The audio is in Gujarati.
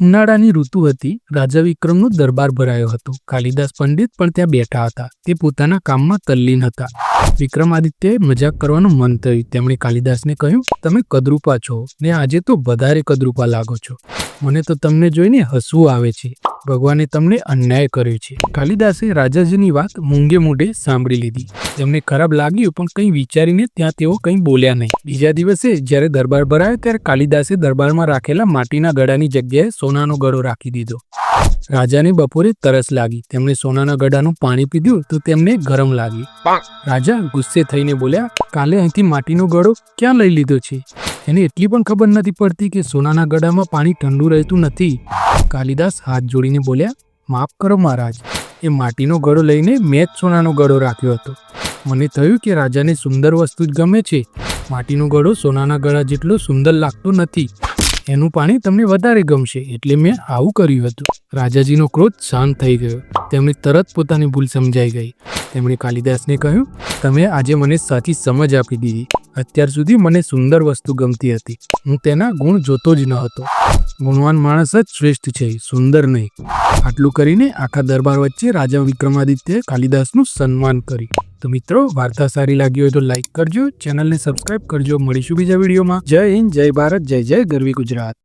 ઉનાળાની ઋતુ હતી. રાજા વિક્રમનો દરબાર ભરાયો હતો. કાલિદાસ પંડિત પણ ત્યાં બેઠા હતા. તે પોતાના કામમાં તલ્લીન હતા. વિક્રમાદિત્યએ મજાક કરવાનું મન થયું. તેમણે કાલિદાસને કહ્યું, તમે કદરૂપા છો ને આજે તો વધારે કદરૂપા લાગો છો. મને તો તમને જોઈને હસવું આવે છે. ભગવાને તમને અન્યાય કર્યો છે. કાલિદાસે રાજાજીની વાત મૂંગે મોઢે સાંભળી લીધી. તેમને ખરાબ લાગ્યું, પણ કંઈ વિચારીને ત્યાં તેઓ કંઈ બોલ્યા નહીં. બીજા દિવસે જ્યારે દરબાર ભરાયો ત્યારે કાલિદાસે દરબારમાં રાખેલા માટીના ગળાની જગ્યાએ સોનાનો ગળો રાખી દીધો. રાજાને બપોરે તરસ લાગી. તેમણે સોનાના ગળાનું પાણી પીધું તો તેમને ગરમ લાગી. રાજા ગુસ્સે થઈને બોલ્યા, કાલે અહીંથી માટીનો ગળો ક્યાં લઈ લીધો છે? એને એટલી પણ ખબર નથી પડતી કે સોનાના ગળામાં પાણી ઠંડુ રહેતું નથી. કાલિદાસ હાથ જોડીને બોલ્યા, માફ કરો મહારાજ, એ માટીનો ગળો લઈને મેં જ સોનાનો ગળો રાખ્યો હતો. મને થયું કે રાજાને સુંદર વસ્તુ જ ગમે છે. માટીનો ગળો સોનાના ગળા જેટલો સુંદર લાગતો નથી. એનું પાણી તમને વધારે ગમશે એટલે મેં આવું કર્યું હતું. રાજાજીનો ક્રોધ શાંત થઈ ગયો. તેમને તરત પોતાની ભૂલ સમજાઈ ગઈ. તેમણે કાલિદાસને કહ્યું, તમે આજે મને સાચી સમજ આપી દીધી. અત્યાર સુધી મને સુંદર વસ્તુ ગમતી હતી. હું તેના ગુણ જોતો જ ન હતો. ગુણવાન માણસ જ શ્રેષ્ઠ છે, સુંદર નહીં. આટલું કરીને આખા દરબાર વચ્ચે રાજા વિક્રમાદિત્યએ કાલિદાસનું સન્માન કર્યું. તો મિત્રો, વાર્તા સારી લાગી હોય તો લાઈક કરજો, ચેનલને સબસ્ક્રાઇબ કરજો. મળીશું બીજા વિડીયોમાં. જય હિન્દ, જય ભારત, જય જય ગરવી ગુજરાત.